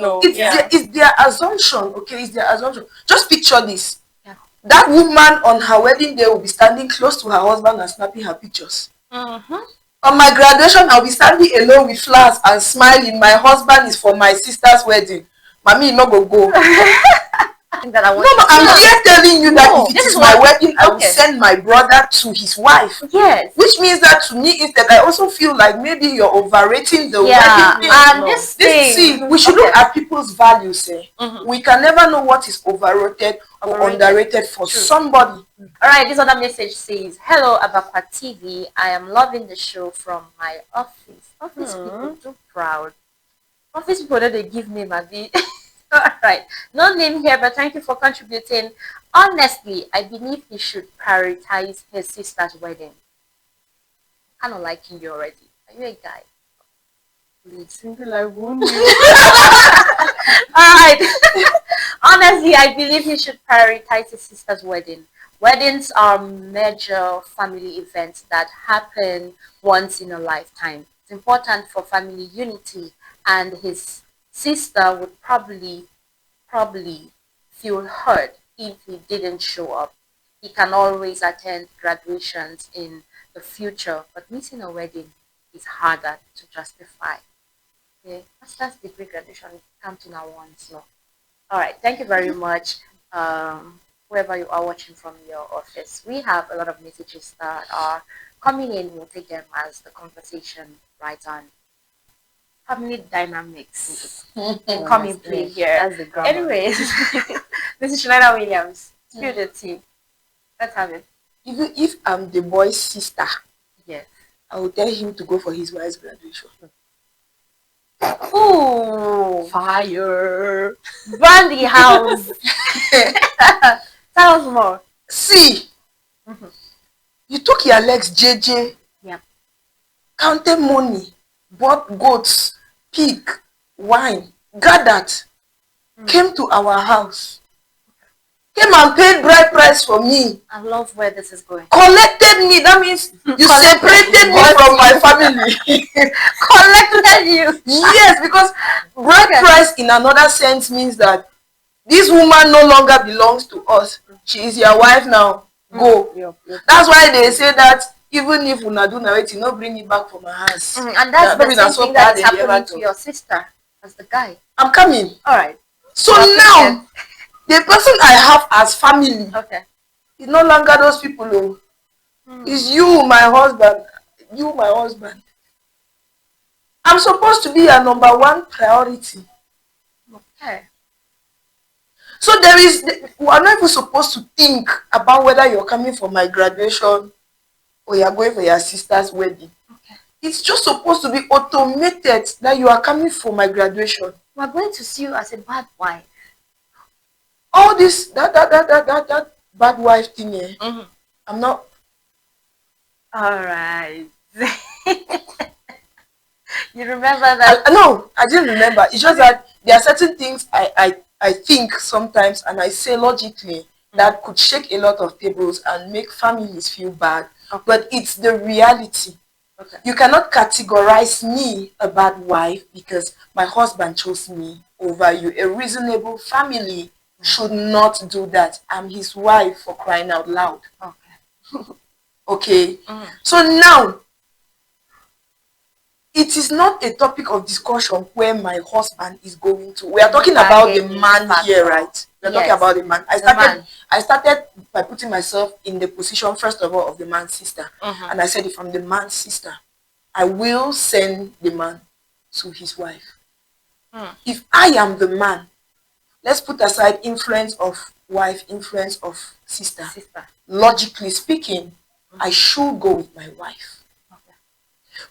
don't know. It's their assumption, okay? It's their assumption. Just picture this. That woman on her wedding day will be standing close to her husband and snapping her pictures. On my graduation, I'll be standing alone with flowers and smiling. My husband is for my sister's wedding. Mommy, no go. I'm here telling you that if it is my wedding, I will send my brother to his wife. Yes. Which means that to me is that I also feel like maybe you're overrating the wedding thing. And See, we should look at people's values. We can never know what is overrated or underrated for somebody. Alright, this other message says, hello ABAKWA TV. I am loving the show from my office. Office people too proud. Office people that they give me maybe. Alright, no name here, but thank you for contributing. Honestly, I believe he should prioritize his sister's wedding. I don't like you already. Are you a guy? Please. Single, I won't. Alright. Honestly, I believe he should prioritize his sister's wedding. Weddings are major family events that happen once in a lifetime. It's important for family unity, and his sister would probably feel hurt if he didn't show up. He can always attend graduations in the future, but missing a wedding is harder to justify. Okay, master's degree graduation counting at once. No. All right, thank you very much. Whoever you are watching from your office, we have a lot of messages that are coming in. We'll take them as the conversation right on. Family dynamics come in play here. Anyways, this is Shanana Williams. Spill the tea. Let's have it. Even if I'm the boy's sister, yes, I will tell him to go for his wife's graduation. Ooh, fire! Burn the house. Tell us more. See, you took your legs, JJ. Yeah. Counted money, bought goats, pig, wine, gathered, came to our house, came and paid bride price for me. I love where this is going. Collected me. That means you separated me from my family. Collected you. Yes, because bride price in another sense means that this woman no longer belongs to us. She is your wife now. Go. That's why they say that even if una do narrative, no bring it back for my house. And that's the same thing that is happening to your sister as the guy. I'm coming. All right. So now, the person I have as family is no longer those people. It's you, my husband. You, my husband. I'm supposed to be your number one priority. Okay. So we are not even supposed to think about whether you're coming for my graduation or you're going for your sister's wedding. Okay. It's just supposed to be automated that you are coming for my graduation. We're going to see you as a bad wife. All this, that bad wife thing here, I'm not. All right. You remember that? No, I didn't remember. It's just that there are certain things I think sometimes, and I say logically, that could shake a lot of tables and make families feel bad. But it's the reality. You cannot categorize me a bad wife because my husband chose me over you. A reasonable family should not do that. I'm his wife, for crying out loud. Okay. So now, it is not a topic of discussion where my husband is going to. We are talking about the man here, right? We are talking about the man. I started by putting myself in the position, first of all, of the man's sister. And I said, if I'm the man's sister, I will send the man to his wife. If I am the man, let's put aside influence of wife, influence of sister. Logically speaking, I should go with my wife.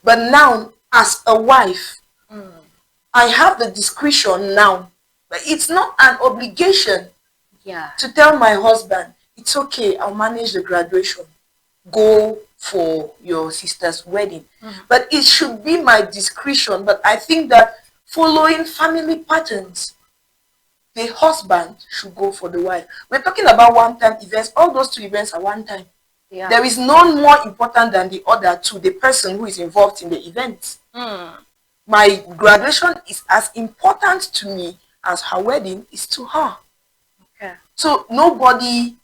But now, as a wife, I have the discretion now, but it's not an obligation to tell my husband, it's okay, I'll manage the graduation. Go for your sister's wedding. But it should be my discretion. But I think that following family patterns, the husband should go for the wife. We're talking about one-time events. All those two events are one time. There is none more important than the other to the person who is involved in the event. My graduation is as important to me as her wedding is to her. Okay. So nobody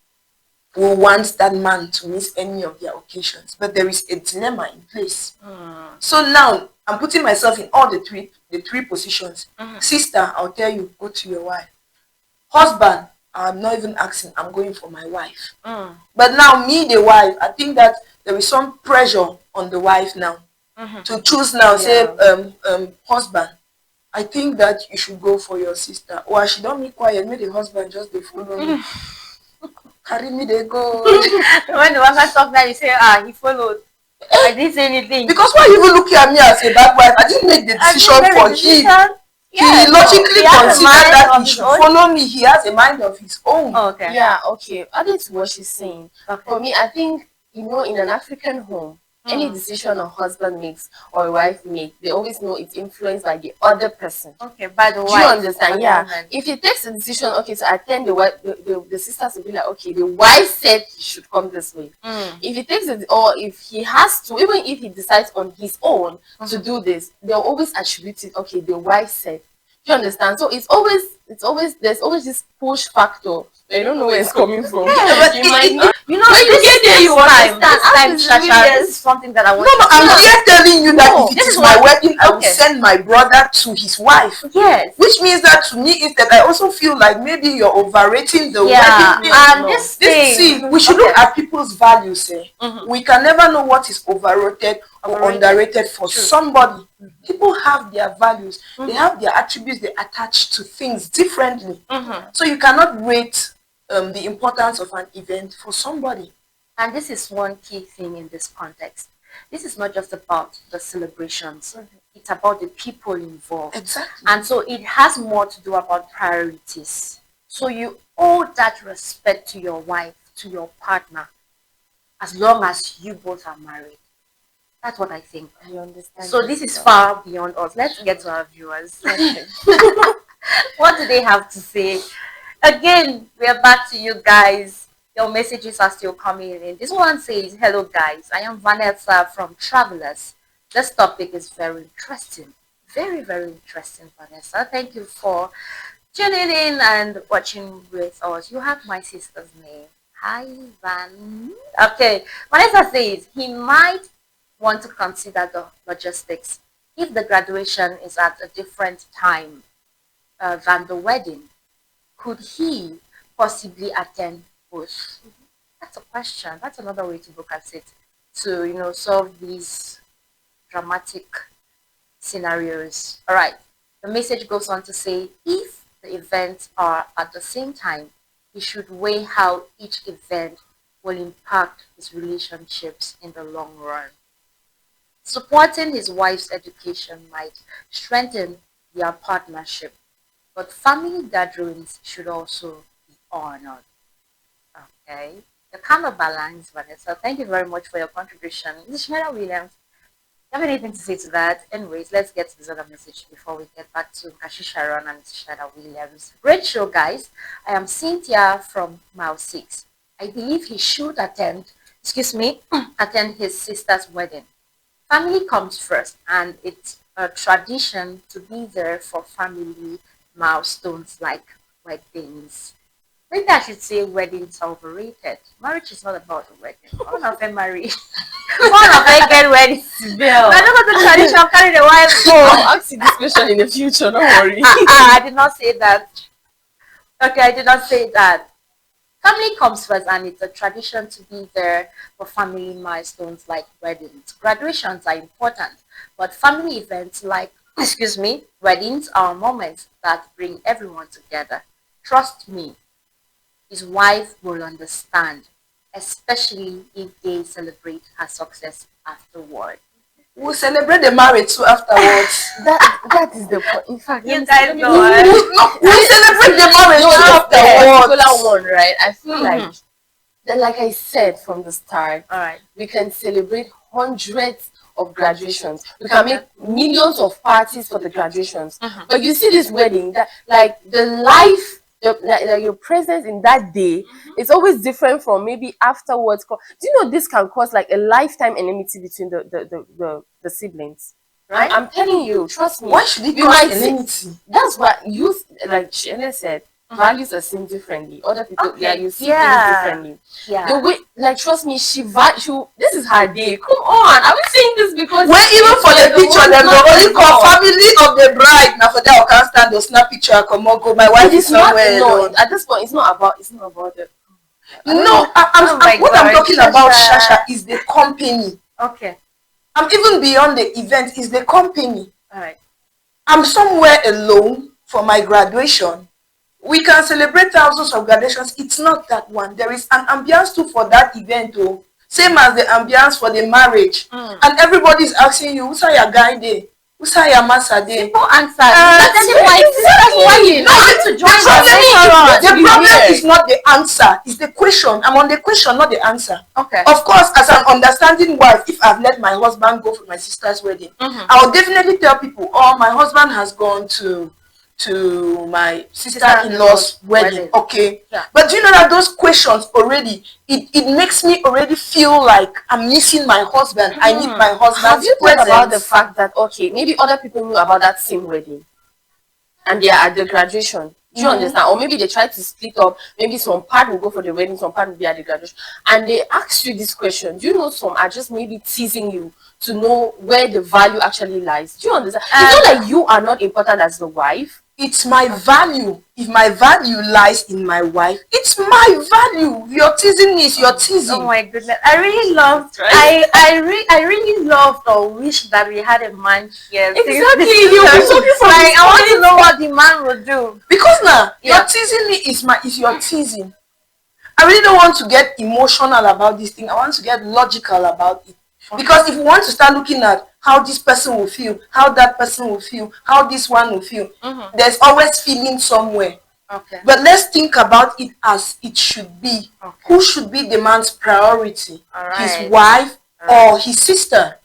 will want that man to miss any of their occasions, but there is a dilemma in place. So now I'm putting myself in all the three positions. Sister, I'll tell you, go to your wife. Husband, I'm not even asking, I'm going for my wife. But now me, the wife, I think that there is some pressure on the wife now to choose now. Say, husband, I think that you should go for your sister. Or she don't be quiet, make the husband just dey follow me. Carry me, they go. When the worker talk that, you say, he followed. I didn't say anything. Because why you even looking at me as a bad wife? I didn't make the decision for him. He logically considered that he should follow me. He has a mind of his own. Okay. Yeah, okay. Adding to what she's saying, for me, I think, in an African home, any decision a husband makes or a wife makes, they always know it's influenced by the other person. Okay, by the wife. Do you understand? Yeah. If he takes a decision, okay, to attend the wife, the sisters will be like, okay, the wife said he should come this way. If he takes it, or if he has to, even if he decides on his own to do this, they'll always attribute it, okay, the wife said. Do you understand? So there's always this push factor. You don't know where it's coming from. Yeah, but you might not. When you get there, you understand. This is something that I want. No, I'm here telling you that if it is my wedding, I will send my brother to his wife. Yes. Which means that to me is that I also feel like maybe you're overrating the wedding. And this thing. See, we should look at people's values. We can never know what is overrated or underrated for somebody. People have their values. They have their attributes they attach to things differently. So you cannot rate the importance of an event for somebody. And this is one key thing in this context. This is not just about the celebrations. It's about the people involved. Exactly. And so it has more to do about priorities. So you owe that respect to your wife, to your partner, as long as you both are married. That's what I think. I understand. So this is far beyond us. Let's get to our viewers. What do they have to say? Again, we are back to you guys. Your messages are still coming in. This one says, hello guys, I am Vanessa from Travelers. This topic is very interesting. Very, very interesting, Vanessa. Thank you for tuning in and watching with us. You have my sister's name. Hi, Van. Okay. Vanessa says, he might want to consider the logistics if the graduation is at a different time than the wedding. Could he possibly attend both? That's a question. That's another way to look at it, to solve these dramatic scenarios. All right. The message goes on to say, if the events are at the same time, he should weigh how each event will impact his relationships in the long run. Supporting his wife's education might strengthen their partnership, but family gatherings should also be honored. Okay, the kind of balance, Vanessa. Thank you very much for your contribution. Ms. Shmela Williams, do you have anything to say to that? Anyways, let's get to this other message before we get back to Kashi Sharon and Ms. Shmela Williams. Great show, guys. I am Cynthia from Mile 6. I believe he should attend his sister's wedding. Family comes first, and it's a tradition to be there for family milestones like weddings. Maybe I should say weddings are overrated. Marriage is not about a wedding. All of them marry. All of them get weddings. Bill. I don't know the tradition, carry the wife. I'll ask you this question in the future, don't worry. I did not say that. Okay, I did not say that. Family comes first, and it's a tradition to be there for family milestones like weddings. Graduations are important, but family events like, weddings are moments that bring everyone together. Trust me, his wife will understand, especially if they celebrate her success afterward. We'll celebrate the marriage too afterwards. that is the point. In fact, you guys know we'll celebrate the marriage too afterwards. Particular one, right? I feel like I said from the start, all right, we can celebrate hundreds of graduations. We can make millions of parties for the graduations. But you see this wedding, that like the life, your presence in that day is always different from maybe afterwards. Do you know this can cause like a lifetime enmity between the siblings? right? I'm telling you, trust me. Why should it you cost might enmity? That's what you, like Shane said, values are seen differently. Other people, yeah, you see things differently. The way, like, trust me, she this is her day. Come on, are we saying this because when even for the picture, them the only family of the bride. Now for that, I can't stand to snap picture. Come on, go. My wife is somewhere alone. At this point, it's not about the. No, what I'm talking about, Shasha, is the company. Okay. I'm even beyond the event. Is the company. All right. I'm somewhere alone for my graduation. We can celebrate thousands of graduations. It's not that one. There is an ambience too for that event, oh. Same as the ambience for the marriage. And everybody's asking you, who's your guy there? Who's your master there? Simple answer. That's why you need to join the problem is not the answer. It's the question. I'm on the question, not the answer. Okay. Of course, as an understanding wife, if I've let my husband go for my sister's wedding, I will definitely tell people, oh, my husband has gone to my sister-in-law's wedding. Okay. Yeah. But do you know that those questions already, it makes me already feel like I'm missing my husband. I need my husband's Have you thought presence. about the fact that, okay, maybe other people knew about that same wedding and they are at the graduation? Do you understand? Or maybe they try to split up. Maybe some part will go for the wedding, some part will be at the graduation. And they ask you this question. Do you know some are just maybe teasing you to know where the value actually lies? Do you understand? It's not like you are not important as the wife. It's my value. If my value lies in my wife, it's my value. You're teasing me, you're teasing. Oh my goodness. I really loved, right? I really loved or wish that we had a man here. Exactly. You'll be talking from like, I want to know what the man will do. Because now, you're teasing me is you're teasing. I really don't want to get emotional about this thing. I want to get logical about it. Because if we want to start looking at how this person will feel, how that person will feel, how this one will feel, there's always feeling somewhere. Okay. But let's think about it as it should be. Okay. Who should be the man's priority? Right. His wife or his sister?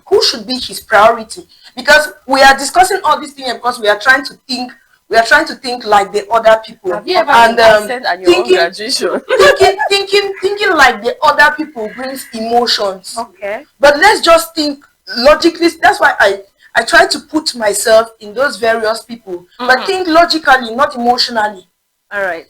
Who should be his priority? Because we are discussing all these things because we are trying to think. We are trying to think like the other people. Have you ever been absent at your own graduation? thinking like the other people brings emotions. Okay. But let's just think logically. That's why I try to put myself in those various people. But think logically, not emotionally. All right.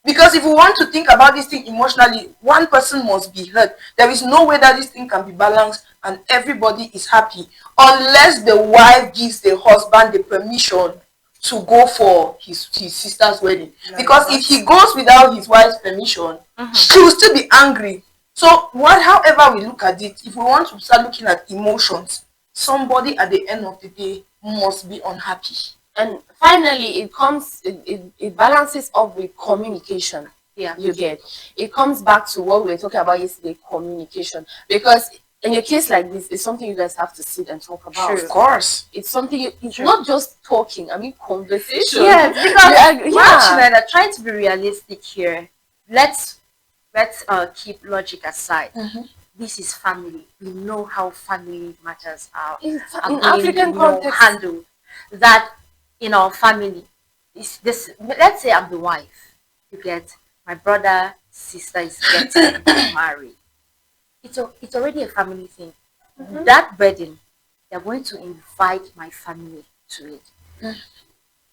Because if we want to think about this thing emotionally, one person must be hurt. There is no way that this thing can be balanced and everybody is happy. Unless the wife gives the husband the permission to go for his sister's wedding. Because if he goes without his wife's permission, she will still be angry. So however we look at it, if we want to start looking at emotions, somebody at the end of the day must be unhappy. And finally, it balances up with communication. Yeah. You get. It comes back to what we were talking about yesterday, communication. Because in a case like this, it's something you guys have to sit and talk about. Sure. Of course. It's something, it's not just talking, I mean conversation. Yes, because we're trying to be realistic here. Let's keep logic aside. This is family. We know how family matters are in African context. Handled. That in our family is this. Let's say I'm the wife. You get my brother, sister is getting married. It's already a family thing. That wedding, they're going to invite my family to it.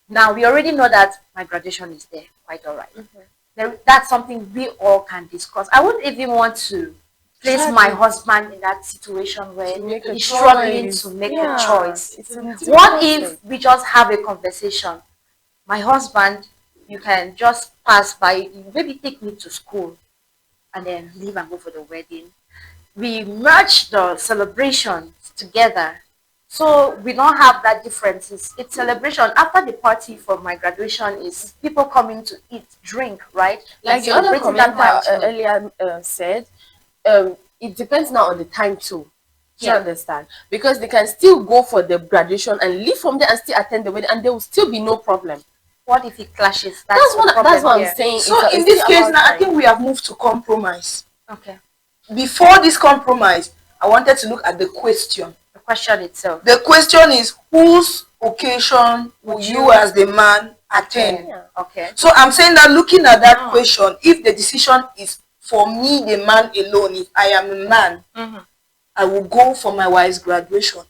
Now we already know that my graduation is there. Quite all right. That's something we all can discuss. I wouldn't even want to place my husband in that situation where he's struggling to make a choice. What if we just have a conversation? My husband, you can just pass by, maybe take me to school and then leave and go for the wedding. We merge the celebrations together, so we don't have that differences. It's celebration. After the party for my graduation is people coming to eat, drink, right? Like the other commenter earlier said, it depends now on the time too. Do you understand? Because they can still go for the graduation and leave from there and still attend the wedding, and there will still be no problem. What if it clashes? That's what I'm saying. So in this case now, I think we have moved to compromise. Okay. Before this compromise, I wanted to look at the question. The question itself. The question is, whose occasion will you as the man attend? Yeah. Okay. So I'm saying that looking at that question, if the decision is for me, the man alone, if I am a man, I will go for my wife's graduation.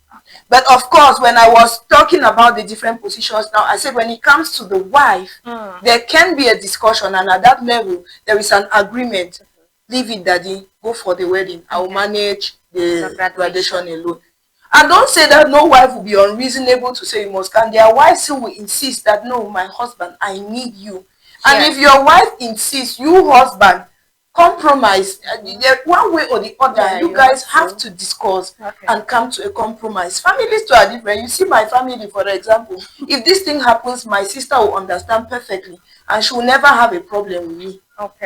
But of course, when I was talking about the different positions now, I said when it comes to the wife, there can be a discussion, and at that level, there is an agreement. Leave it, daddy, go for the wedding. I will manage the graduation alone. And don't say that no wife will be unreasonable to say you must come. Their wives who will insist that no, my husband, I need you. And if your wife insists, you husband, compromise. One way or the other, you guys have to discuss and come to a compromise. Families too are different. You see my family, for example, if this thing happens, my sister will understand perfectly and she will never have a problem with me.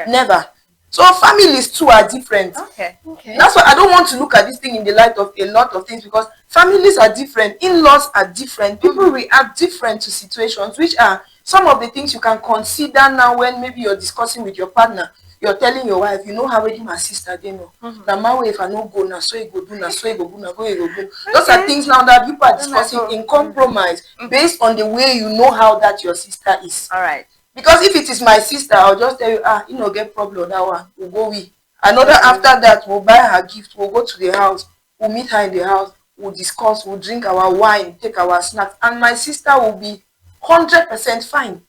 Never. So families too are different. That's why I don't want to look at this thing in the light of a lot of things, because families are different, in-laws are different, people react different to situations, which are some of the things you can consider now when maybe you're discussing with your partner. You're telling your wife, you know how already my sister, they know. The man way if I no go now, so you go do now, so you go do now, go you go do. Those are things now that people are discussing in compromise based on the way you know how that your sister is. All right. Because if it is my sister, I'll just tell you, you know, get problem that one. We'll go with. Another after that, we'll buy her gift. We'll go to the house. We'll meet her in the house. We'll discuss. We'll drink our wine, take our snacks, and my sister will be 100% fine.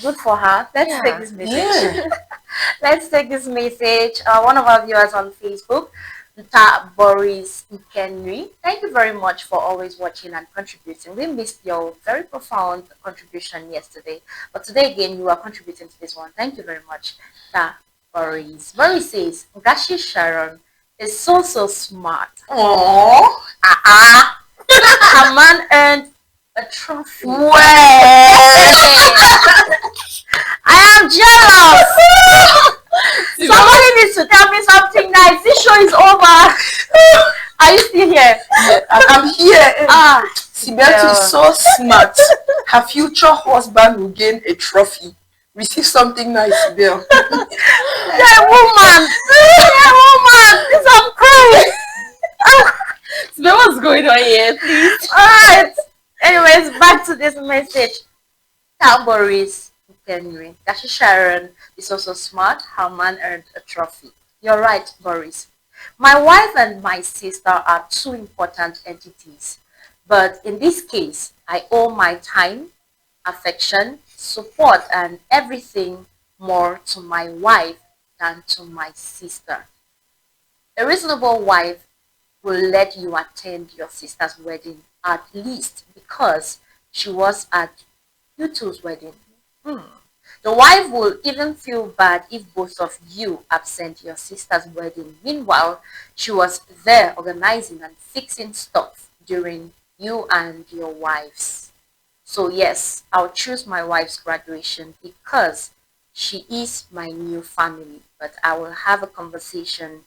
Good for her. Let's take this message. Let's take this message. One of our viewers on Facebook, Boris Henry. Thank you very much for always watching and contributing. We missed your very profound contribution yesterday, but today again you are contributing to this one. Thank you very much, Boris. Boris says, Gashi Sharon is so smart. Aww. A man earned a trophy. Well. I am jealous. Somebody needs to tell me something nice. This show is over. Are you still here? Yeah, I'm here. Sibel is so smart. Her future husband will gain a trophy. Receive something nice, Sibel. Yeah, woman. This I'm crying. Sibel, what's going on here, please? Alright. Anyways, back to this message. Tell Boris Henry, Gashi Sharon is also smart. Her man earned a trophy. You're right, Boris. My wife and my sister are two important entities. But in this case, I owe my time, affection, support, and everything more to my wife than to my sister. A reasonable wife will let you attend your sister's wedding, at least because she was at you two's wedding. The wife will even feel bad if both of you absent your sister's wedding. Meanwhile, she was there organizing and fixing stuff during you and your wife's. So yes, I'll choose my wife's graduation because she is my new family. But I will have a conversation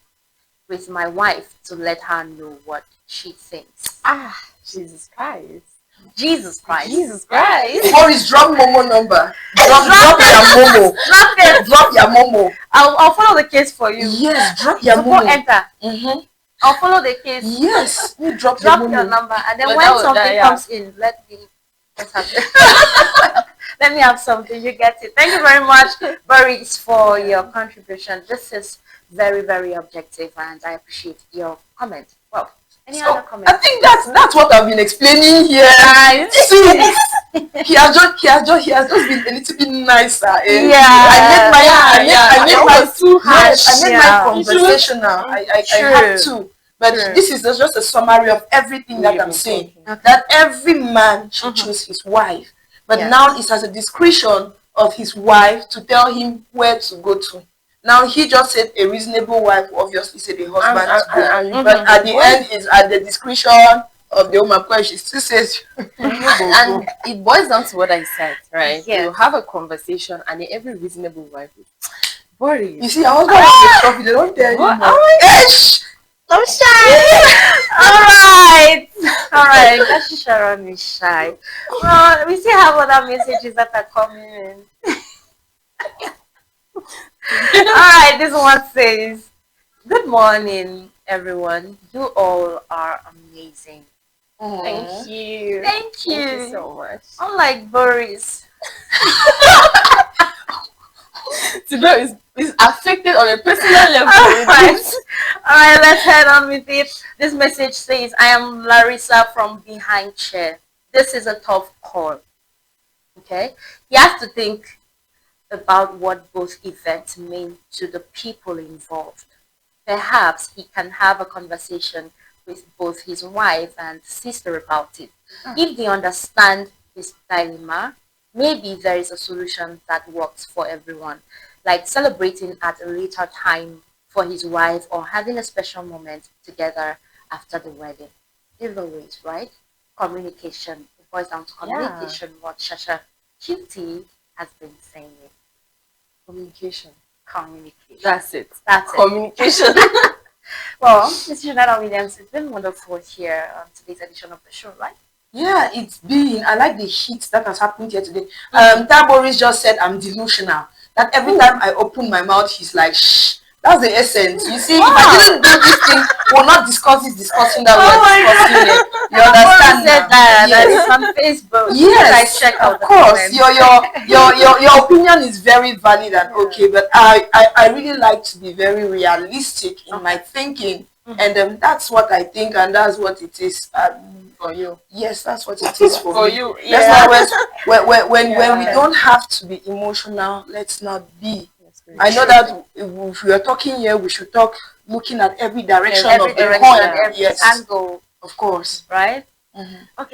with my wife to let her know what she thinks. Jesus Christ. Jesus Christ. Jesus Christ. Boris, drop Momo number. Drop your Momo. Drop it. Drop your Momo. I'll follow the case for you. Yes, drop your Support Momo. enter. I'll follow the case. Yes, you drop your Momo. number, and then But when something comes in, let me have something. You get it. Thank you very much, Boris, for your contribution. This is very, very objective, and I appreciate your comment. Well, any other comment? I think that's what I've been explaining here. See, he has just been a little bit nicer. I made my conversational. I had to. But this is just a summary of everything that I'm saying. That every man should choose his wife. But now it's as a discretion of his wife to tell him where to go to. Now he just said a reasonable wife obviously said the husband. But at the end is at the discretion of the woman, because she still says and it boils down to what I said, right? Yeah. You have a conversation and every reasonable wife is Boris. You see, I was going to trophy, they don't tell you. I'm shy. All right. Gashi Sharon is shy. Well, we still have other messages that are coming in. All right. This one says, "Good morning, everyone. You all are amazing. Thank you. Thank you. Thank you so much. Unlike Boris." Sibel is affected on a personal level. All right. right, let's head on with it. This message says, I am Larissa from behind chair. This is a tough call. Okay? He has to think about what both events mean to the people involved. Perhaps he can have a conversation with both his wife and sister about it. If they understand his dilemma, maybe there is a solution that works for everyone, like celebrating at a later time for his wife or having a special moment together after the wedding. Either ways, right? Communication. It boils down to communication, what Shasha Cutie has been saying. Communication. Communication. That's it. That's it. Communication. Well, Mr. Janetta Williams, it's been wonderful here on today's edition of the show, right? Yeah, it's been. I like the heat that has happened here today. Taboris just said I'm delusional. That every time I open my mouth, he's like, shh. That's the essence. You see, if I didn't do this thing, we'll not discuss this discussion that we're discussing here. You understand? Said that. That is on Facebook. Yes, I check out of course. comments. Your opinion is very valid and okay, but I really like to be very realistic in my thinking, and that's what I think, and that's what it is. For you. Yes, that's what it is for me. you. Yeah. When we don't have to be emotional, let's not be. I know that if we are talking here, we should talk looking at every direction of the coin. Every angle. Of course. Right? Okay.